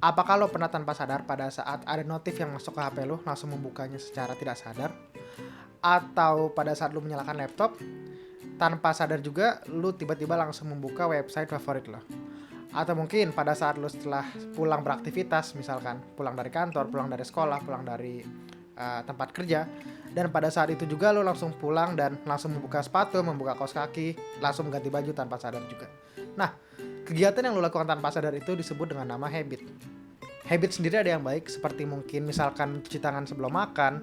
Apakah lo pernah tanpa sadar pada saat ada notif yang masuk ke HP lo langsung membukanya secara tidak sadar? Atau pada saat lo menyalakan laptop, tanpa sadar juga lo tiba-tiba langsung membuka website favorit lo? Atau mungkin pada saat lo setelah pulang beraktivitas, misalkan pulang dari kantor, pulang dari sekolah, pulang dari tempat kerja, dan pada saat itu juga lo langsung pulang dan langsung membuka sepatu, membuka kaos kaki, langsung ganti baju tanpa sadar juga. Nah, kegiatan yang lo lakukan tanpa sadar itu disebut dengan nama habit. Habit sendiri ada yang baik seperti mungkin misalkan cuci tangan sebelum makan,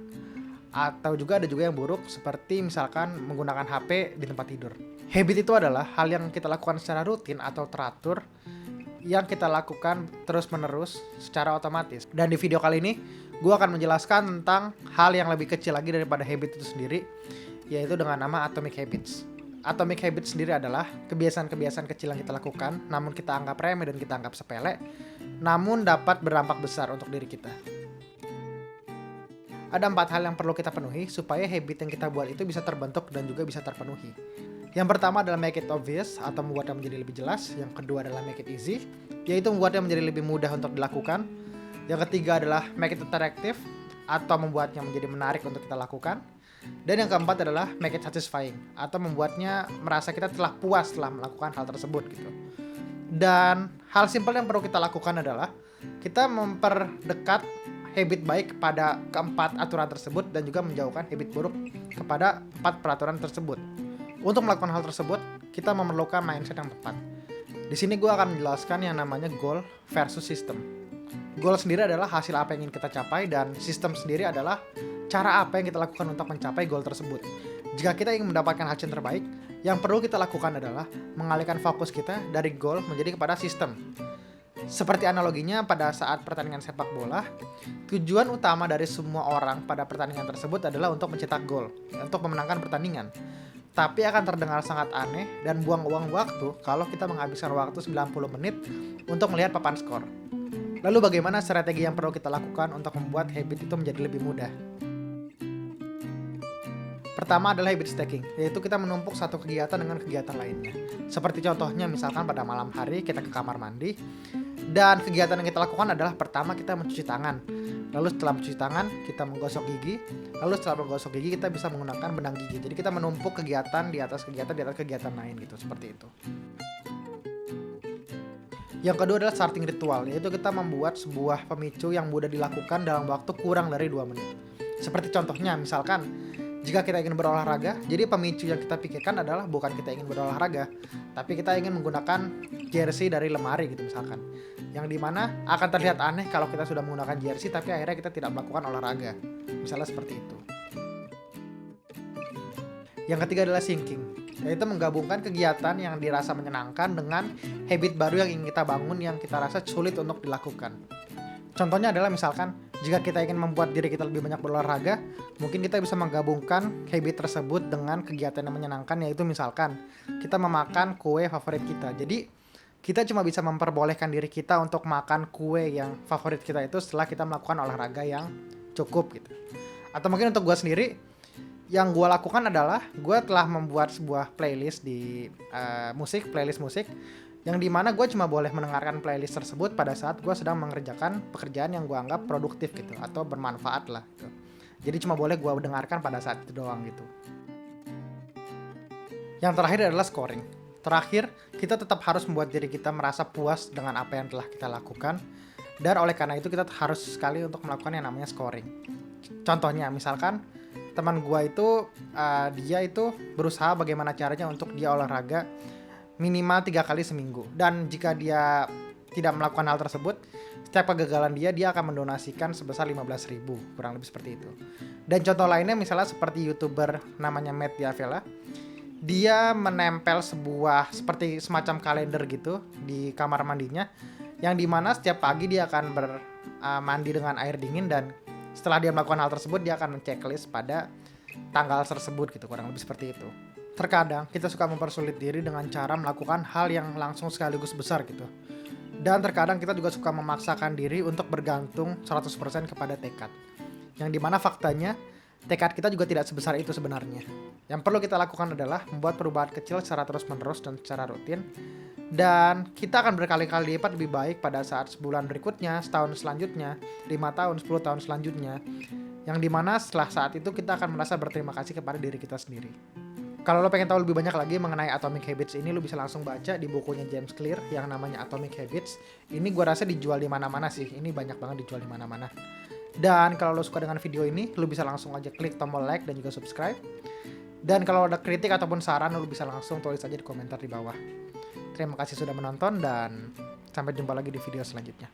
atau juga ada juga yang buruk seperti misalkan menggunakan HP di tempat tidur. Habit itu adalah hal yang kita lakukan secara rutin atau teratur yang kita lakukan terus-menerus secara otomatis. Dan di video kali ini, gue akan menjelaskan tentang hal yang lebih kecil lagi daripada habit itu sendiri, yaitu dengan nama Atomic Habits. Atomic Habits sendiri adalah kebiasaan-kebiasaan kecil yang kita lakukan, namun kita anggap remeh dan kita anggap sepele, namun dapat berdampak besar untuk diri kita. Ada 4 hal yang perlu kita penuhi supaya habit yang kita buat itu bisa terbentuk dan juga bisa terpenuhi. Yang pertama adalah make it obvious atau membuatnya menjadi lebih jelas. Yang kedua adalah make it easy, yaitu membuatnya menjadi lebih mudah untuk dilakukan. Yang ketiga adalah make it interactive atau membuatnya menjadi menarik untuk kita lakukan. Dan yang keempat adalah make it satisfying atau membuatnya merasa kita telah puas setelah melakukan hal tersebut gitu. Dan hal simpel yang perlu kita lakukan adalah kita memperdekat habit baik pada keempat aturan tersebut dan juga menjauhkan habit buruk kepada 4 peraturan tersebut. Untuk melakukan hal tersebut, kita memerlukan mindset yang tepat. Di sini gue akan menjelaskan yang namanya goal versus system. Goal sendiri adalah hasil apa yang ingin kita capai dan sistem sendiri adalah cara apa yang kita lakukan untuk mencapai goal tersebut. Jika kita ingin mendapatkan hasil terbaik, yang perlu kita lakukan adalah mengalihkan fokus kita dari goal menjadi kepada sistem. Seperti analoginya pada saat pertandingan sepak bola, tujuan utama dari semua orang pada pertandingan tersebut adalah untuk mencetak gol, untuk memenangkan pertandingan. Tapi akan terdengar sangat aneh dan buang-buang waktu kalau kita menghabiskan waktu 90 menit untuk melihat papan skor. Lalu bagaimana strategi yang perlu kita lakukan untuk membuat habit itu menjadi lebih mudah? Pertama adalah habit stacking, yaitu kita menumpuk satu kegiatan dengan kegiatan lainnya. Seperti contohnya misalkan pada malam hari kita ke kamar mandi, dan kegiatan yang kita lakukan adalah pertama kita mencuci tangan. Lalu setelah mencuci tangan, kita menggosok gigi. Lalu setelah menggosok gigi, kita bisa menggunakan benang gigi. Jadi kita menumpuk kegiatan di atas kegiatan lain gitu, seperti itu. Yang kedua adalah starting ritual, yaitu kita membuat sebuah pemicu yang mudah dilakukan dalam waktu kurang dari 2 menit. Seperti contohnya, misalkan jika kita ingin berolahraga, jadi pemicu yang kita pikirkan adalah bukan kita ingin berolahraga, tapi kita ingin menggunakan jersey dari lemari gitu misalkan. Yang dimana akan terlihat aneh kalau kita sudah menggunakan jersey tapi akhirnya kita tidak melakukan olahraga. Misalnya seperti itu. Yang ketiga adalah syncing, yaitu menggabungkan kegiatan yang dirasa menyenangkan dengan habit baru yang ingin kita bangun yang kita rasa sulit untuk dilakukan. Contohnya adalah misalkan jika kita ingin membuat diri kita lebih banyak berolahraga, mungkin kita bisa menggabungkan habit tersebut dengan kegiatan yang menyenangkan, yaitu misalkan kita memakan kue favorit kita. Jadi kita cuma bisa memperbolehkan diri kita untuk makan kue yang favorit kita itu setelah kita melakukan olahraga yang cukup gitu. Atau mungkin untuk gue sendiri, yang gue lakukan adalah gue telah membuat sebuah playlist di playlist musik, yang dimana gue cuma boleh mendengarkan playlist tersebut pada saat gue sedang mengerjakan pekerjaan yang gue anggap produktif gitu atau bermanfaat lah gitu. Jadi cuma boleh gue dengarkan pada saat itu doang gitu. Yang terakhir adalah scoring. Terakhir, kita tetap harus membuat diri kita merasa puas dengan apa yang telah kita lakukan, dan oleh karena itu kita harus sekali untuk melakukan yang namanya scoring. Contohnya misalkan teman gue itu dia itu berusaha bagaimana caranya untuk dia olahraga minimal 3 kali seminggu, dan jika dia tidak melakukan hal tersebut, setiap kegagalan dia akan mendonasikan sebesar 15.000, kurang lebih seperti itu. Dan contoh lainnya misalnya seperti YouTuber namanya Matt Diavela, dia menempel sebuah seperti semacam kalender gitu di kamar mandinya, yang dimana setiap pagi dia akan mandi dengan air dingin, dan setelah dia melakukan hal tersebut dia akan men-checklist pada tanggal tersebut gitu, kurang lebih seperti itu. Terkadang kita suka mempersulit diri dengan cara melakukan hal yang langsung sekaligus besar gitu. Dan terkadang kita juga suka memaksakan diri untuk bergantung 100% kepada tekad. Yang dimana faktanya tekad kita juga tidak sebesar itu sebenarnya. Yang perlu kita lakukan adalah membuat perubahan kecil secara terus-menerus dan secara rutin. Dan kita akan berkali-kali lipat lebih baik pada saat sebulan berikutnya, setahun selanjutnya, 5 tahun, 10 tahun selanjutnya. Yang dimana setelah saat itu kita akan merasa berterima kasih kepada diri kita sendiri. Kalau lo pengen tahu lebih banyak lagi mengenai Atomic Habits ini, lo bisa langsung baca di bukunya James Clear yang namanya Atomic Habits. Ini gua rasa dijual di mana-mana sih. Ini banyak banget dijual di mana-mana. Dan kalau lo suka dengan video ini, lo bisa langsung aja klik tombol like dan juga subscribe. Dan kalau ada kritik ataupun saran, lo bisa langsung tulis aja di komentar di bawah. Terima kasih sudah menonton dan sampai jumpa lagi di video selanjutnya.